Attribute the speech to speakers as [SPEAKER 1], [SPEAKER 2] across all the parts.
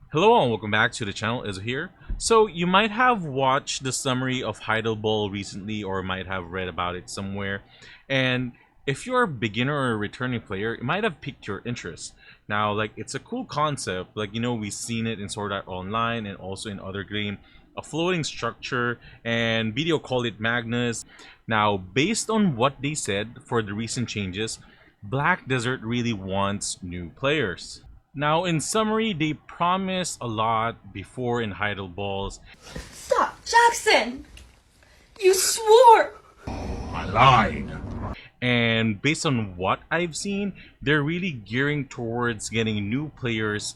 [SPEAKER 1] Hello and welcome back to the channel. Izzo here. So you might have watched the summary of Heidel recently or might have read about it somewhere. And if you're a beginner or a returning player, it might have piqued your interest. Now, it's a cool concept. We've seen it in Sword Art Online and also in other game. A floating structure, and video call it Magnus. Now, based on what they said for the recent changes, Black Desert really wants new players. Now, in summary, they promised a lot before in Heidel Balls.
[SPEAKER 2] Stop, Jackson! You swore!
[SPEAKER 3] I lied.
[SPEAKER 1] And based on what I've seen, they're really gearing towards getting new players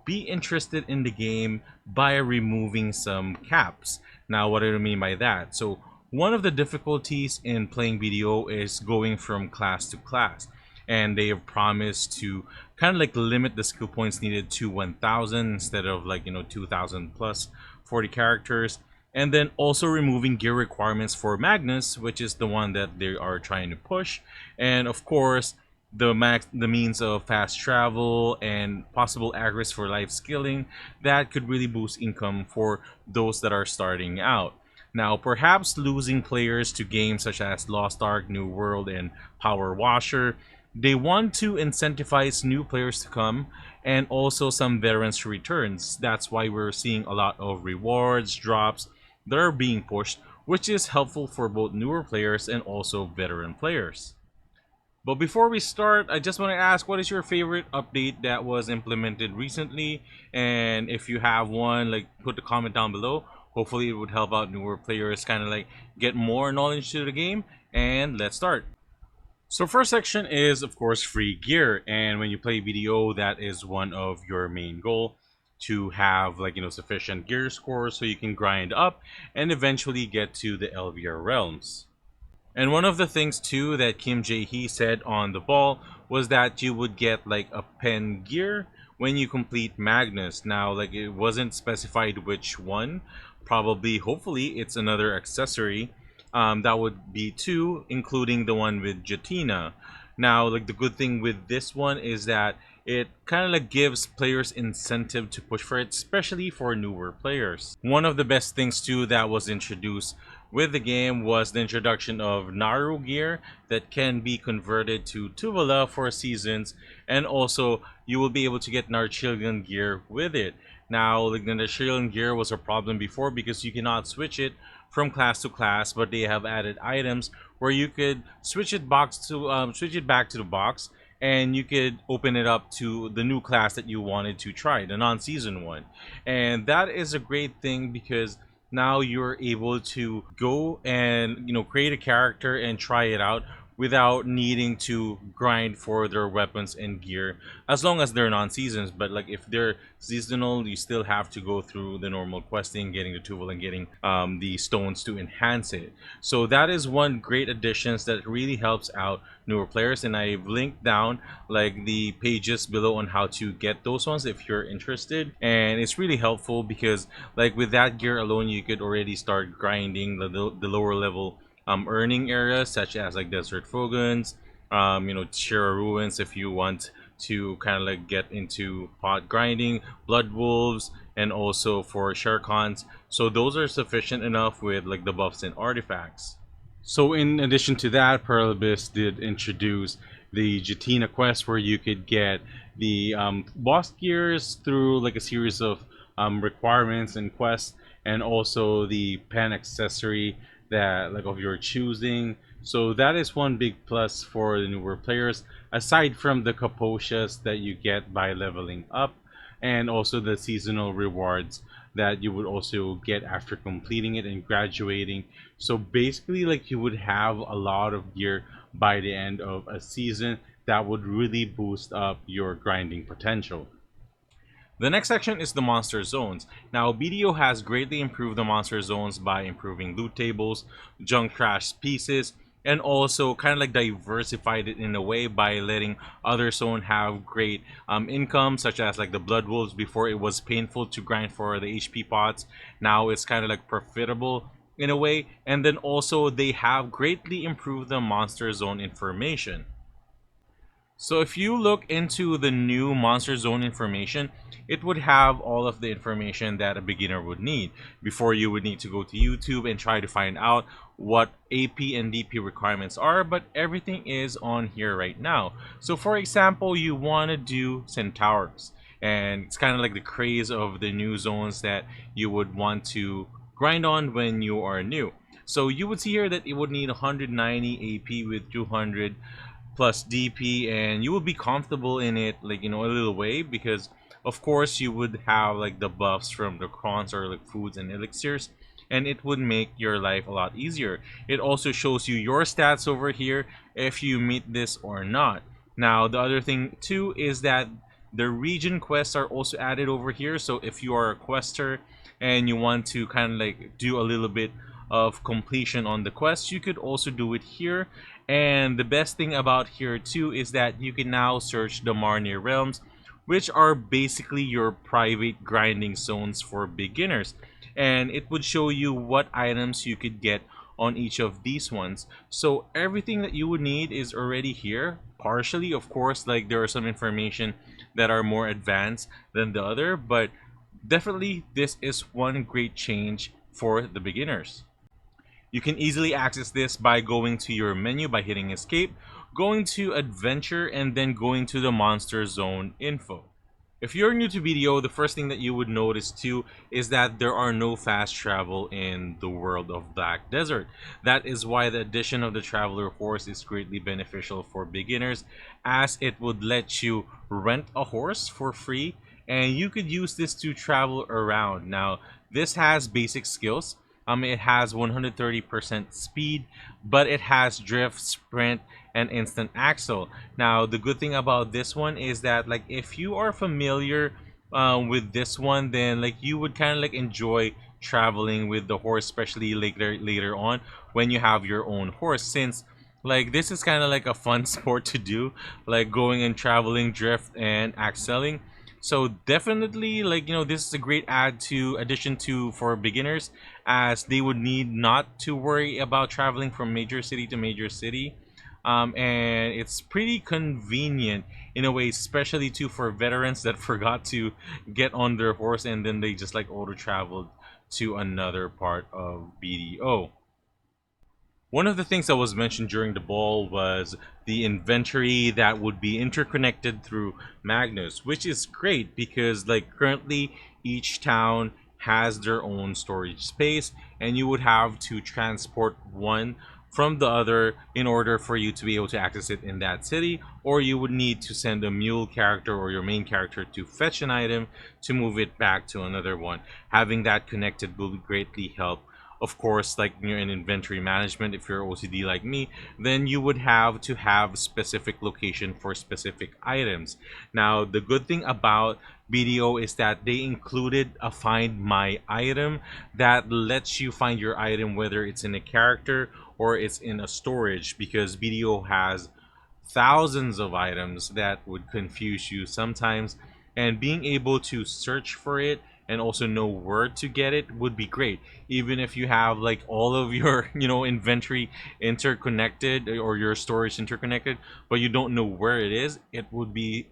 [SPEAKER 1] be interested in the game by removing some caps. Now, what do I mean by that? So, one of the difficulties in playing video is going from class to class. And they have promised to kind of limit the skill points needed to 1000 instead of 2000 plus 40 characters, and then also removing gear requirements for Magnus, which is the one that they are trying to push, and of course the means of fast travel and possible accuracy for life skilling that could really boost income for those that are starting out. Now, perhaps losing players to games such as Lost Ark, New World, and Power Washer, they want to incentivize new players to come and also some veterans to returns. That's why we're seeing a lot of rewards, drops that are being pushed, which is helpful for both newer players and also veteran players. But before we start, I just want to ask, what is your favorite update that was implemented recently? And if you have one, put the comment down below. Hopefully it would help out newer players kind of get more knowledge to the game. And let's start. So first section is of course free gear, and when you play video, that is one of your main goal, to have sufficient gear score so you can grind up and eventually get to the LVR realms. And one of the things too that Jae-hee said on the ball was that you would get a pen gear when you complete Magnus. Now it wasn't specified which one, probably hopefully it's another accessory. That would be two, including the one with Jatina. Now, the good thing with this one is that it kind of gives players incentive to push for it, especially for newer players. One of the best things too that was introduced with the game was the introduction of Naru gear that can be converted to Tuvala for seasons, and also you will be able to get Narchilian gear with it. Now, the Narchilian gear was a problem before because you cannot switch it from class to class, but they have added items where you could switch it back to the box, and you could open it up to the new class that you wanted to try, the non-season one. And that is a great thing because now you're able to go and create a character and try it out without needing to grind for their weapons and gear, as long as they're non-seasons. But if they're seasonal, you still have to go through the normal questing, getting the tool and getting the stones to enhance it. So that is one great addition that really helps out newer players, and I've linked down the pages below on how to get those ones if you're interested. And it's really helpful because with that gear alone, you could already start grinding the lower level earning areas such as Desert Fogans, Shira Ruins if you want to kind of get into pot grinding, Blood Wolves, and also for Sharkons. So those are sufficient enough with the buffs and artifacts. So in addition to that, Pearl Abyss did introduce the Jatina quest where you could get the boss gears through a series of requirements and quests, and also the pen accessory that of your choosing. So that is one big plus for the newer players, aside from the capotias that you get by leveling up, and also the seasonal rewards that you would also get after completing it and graduating. So basically you would have a lot of gear by the end of a season that would really boost up your grinding potential. The next section is the monster zones. Now, BDO has greatly improved the monster zones by improving loot tables, junk trash pieces, and also kind of diversified it in a way by letting other zones have great income, such as the Blood Wolves. Before, it was painful to grind for the HP pots. Now it's kind of profitable in a way. And then also they have greatly improved the monster zone information. So if you look into the new Monster Zone information, it would have all of the information that a beginner would need. Before, you would need to go to YouTube and try to find out what AP and DP requirements are, but everything is on here right now. So for example, you want to do Centaurs, and it's kind of like the craze of the new zones that you would want to grind on when you are new. So you would see here that it would need 190 AP with 200 plus DP, and you will be comfortable in it, like, a little way, because of course you would have like the buffs from the crons or like foods and elixirs, and it would make your life a lot easier. It also shows you your stats over here if you meet this or not. Now the other thing too is that the region quests are also added over here. So if you are a quester and you want to kind of like do a little bit of completion on the quest, you could also do it here. And the best thing about here too is that you can now search the Marnir realms, which are basically your private grinding zones for beginners, and it would show you what items you could get on each of these ones. So everything that you would need is already here partially. Of course, like, there are some information that are more advanced than the other, but definitely this is one great change for the beginners. You can easily access this by going to your menu by hitting escape, going to adventure, and then going to the monster zone info. If you're new to BDO, the first thing that you would notice too is that there are no fast travel in the world of Black Desert. That is why the addition of the Traveler Horse is greatly beneficial for beginners, as it would let you rent a horse for free, and you could use this to travel around. Now, this has basic skills. It has 130% speed, but it has drift, sprint, and instant axle. Now, the good thing about this one is that, like, if you are familiar with this one, then like you would kind of like enjoy traveling with the horse, especially later on when you have your own horse, since like this is kind of like a fun sport to do, like going and traveling, drift, and axling. So definitely, like, this is a great addition to for beginners, as they would need not to worry about traveling from major city to major city. And it's pretty convenient in a way, especially too for veterans that forgot to get on their horse and then they just like auto traveled to another part of BDO. One of the things that was mentioned during the ball was the inventory that would be interconnected through Magnus, which is great because, like, currently each town has their own storage space, and you would have to transport one from the other in order for you to be able to access it in that city, or you would need to send a mule character or your main character to fetch an item to move it back to another one. Having that connected will greatly help. Of course, like, in inventory management, if you're OCD like me, then you would have to have specific location for specific items. Now, the good thing about BDO is that they included a Find My Item that lets you find your item whether it's in a character or it's in a storage, because BDO has thousands of items that would confuse you sometimes, and being able to search for it and also know where to get it would be great. Even if you have like all of your inventory interconnected or your storage interconnected, but you don't know where it is, it would be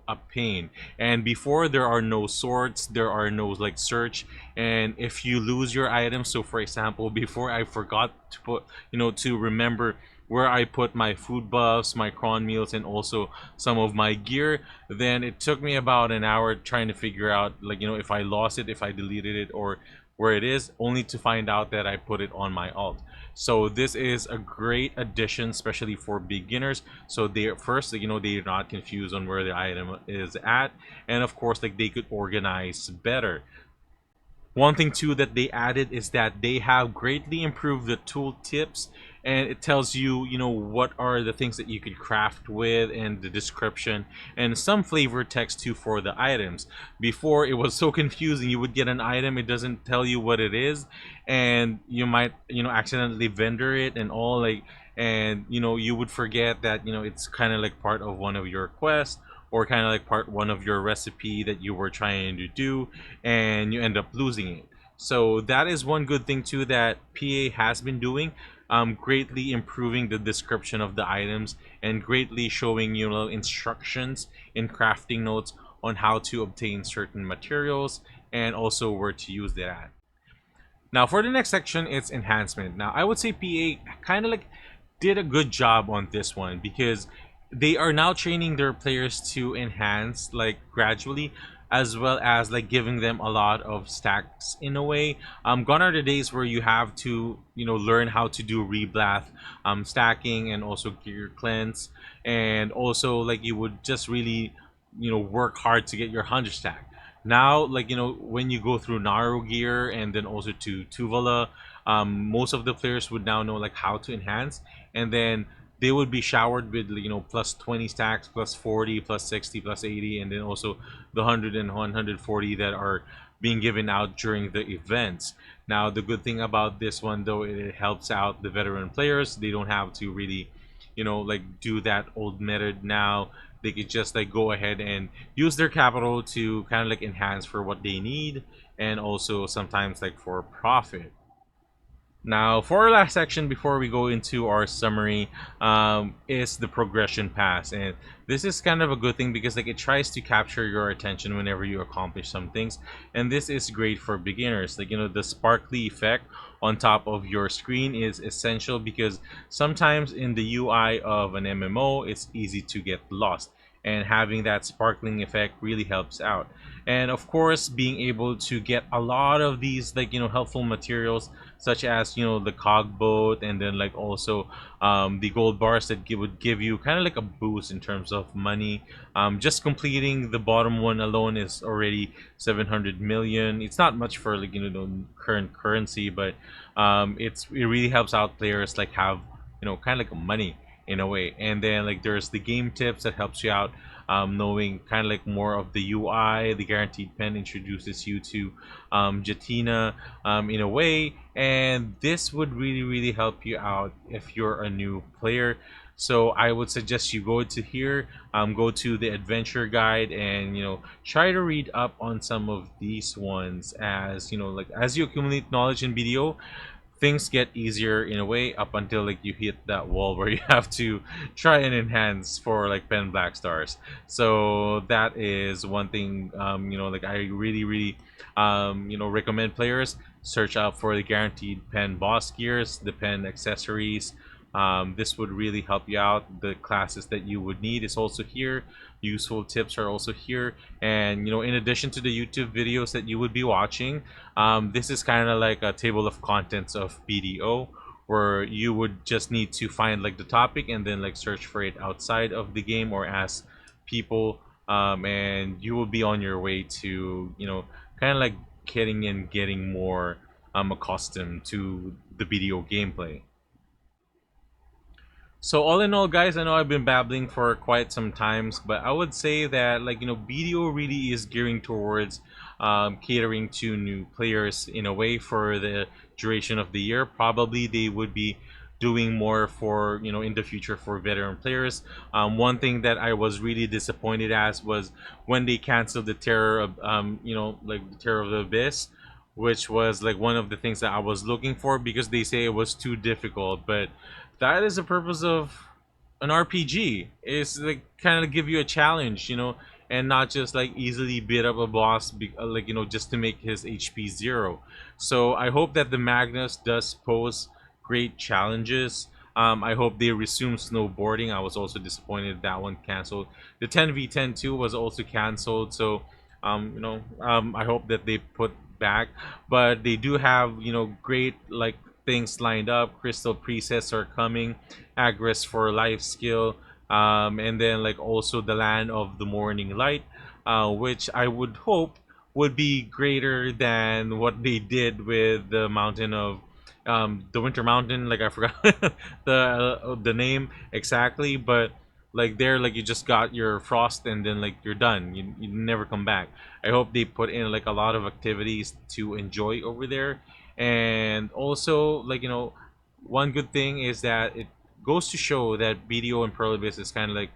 [SPEAKER 1] a pain. And before, there are no sorts, there are no like search, and if you lose your item, so for example, before I forgot to put to remember where I put my food buffs, my cron meals, and also some of my gear, then it took me about an hour trying to figure out, like, if I lost it, if I deleted it, or where it is, only to find out that I put it on my alt. So this is a great addition, especially for beginners, so they first, they're not confused on where the item is at, and of course, like, they could organize better. One thing too that they added is that they have greatly improved the tool tips, and it tells you, what are the things that you could craft with, and the description, and some flavor text too for the items. Before, it was so confusing. You would get an item, it doesn't tell you what it is, and you might, accidentally vendor it and all, like, and you would forget that it's kind of like part of one of your quests, or kind of like part one of your recipe that you were trying to do, and you end up losing it. So that is one good thing too that PA has been doing. greatly improving the description of the items and greatly showing instructions in crafting notes on how to obtain certain materials and also where to use that. Now for the next section, it's enhancement. Now I would say PA kind of like did a good job on this one because they are now training their players to enhance like gradually, as well as like giving them a lot of stacks in a way. Gone are the days where you have to learn how to do reblath, stacking, and also gear cleanse, and also like you would just really work hard to get your 100 stack. Now like when you go through Naru gear and then also to Tuvala, most of the players would now know like how to enhance, and then they would be showered with plus 20 stacks, plus 40, plus 60, plus 80, and then also the 100 and 140 that are being given out during the events. Now the good thing about this one though, it helps out the veteran players. They don't have to really like do that old method. Now they could just like go ahead and use their capital to kind of like enhance for what they need, and also sometimes like for profit. Now, for our last section before we go into our summary, is the progression pass, and this is kind of a good thing because like it tries to capture your attention whenever you accomplish some things, and this is great for beginners. Like the sparkly effect on top of your screen is essential because sometimes in the UI of an MMO, it's easy to get lost, and having that sparkling effect really helps out. And of course, being able to get a lot of these like helpful materials such as the cog boat, and then like also the gold bars that would give you kind of like a boost in terms of money. Just completing the bottom one alone is already 700 million. It's not much for like the current currency, but it really helps out players like have kind of like money in a way. And then like there's the game tips that helps you out, knowing kind of like more of the UI. The guaranteed pen introduces you to Jatina in a way, and this would really help you out if you're a new player. So I would suggest you go to here, go to the adventure guide, and try to read up on some of these ones. As like as you accumulate knowledge in BDO, things get easier in a way up until like you hit that wall where you have to try and enhance for like pen black stars. So that is one thing, like I really recommend players search out for the guaranteed pen boss gears, the pen accessories. This would really help you out. The classes that you would need is also here. Useful tips are also here, and in addition to the YouTube videos that you would be watching, this is kind of like a table of contents of BDO, where you would just need to find like the topic and then like search for it outside of the game or ask people, and you will be on your way to kind of like getting more accustomed to the BDO gameplay. So all in all, guys, I know I've been babbling for quite some times, but I would say that like BDO really is gearing towards catering to new players in a way for the duration of the year. Probably they would be doing more for in the future for veteran players. One thing that I was really disappointed as was when they canceled the Terror of like the Terror of the Abyss, which was like one of the things that I was looking for because they say it was too difficult. But that is the purpose of an RPG. Is like kind of give you a challenge, and not just like easily beat up a boss, like just to make his HP 0. So I hope that the Magnus does pose great challenges. I hope they resume snowboarding. I was also disappointed that one canceled. The 10v10 too was also canceled. So I hope that they put back, but they do have great like things lined up. Crystal presets are coming, Agris for life skill, and then like also the Land of the Morning Light, which I would hope would be greater than what they did with the Mountain of the Winter Mountain. Like I forgot the name exactly, but like there, like you just got your frost and then like you're done. You never come back. I hope they put in like a lot of activities to enjoy over there. And also like one good thing is that it goes to show that BDO and Pearl Abyss is kind of like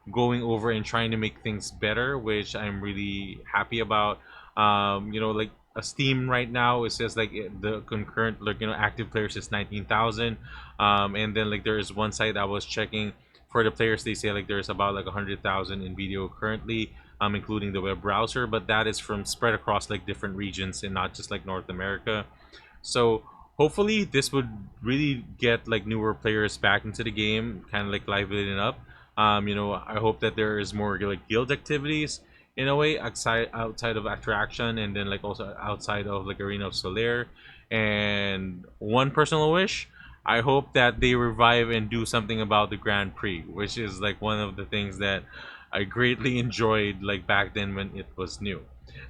[SPEAKER 1] going over and trying to make things better, which I'm really happy about. You know, like a Steam right now, it says like the concurrent, like, you know, active players is 19,000. And then like there is one site I was checking for the players. They say like there's about like 100,000 in video currently, including the web browser, but that is from spread across like different regions and not just like North America. So hopefully this would really get like newer players back into the game, kind of like liven it up. You know, I hope that there is more like guild activities in a way outside of attraction, and then like also outside of like Arena of Solaire. And one personal wish, I hope that they revive and do something about the Grand Prix, which is like one of the things that I greatly enjoyed like back then when it was new.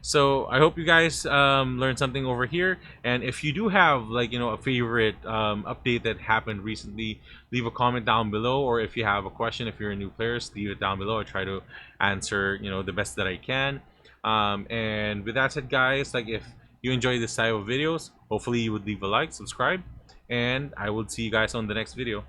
[SPEAKER 1] So I hope you guys learned something over here. And if you do have like, you know, a favorite update that happened recently, leave a comment down below. Or if you have a question, if you're a new player, leave it down below. I try to answer, you know, the best that I can. And with that said, guys, like if you enjoy this type of videos, hopefully you would leave a like, subscribe, and I will see you guys on the next video.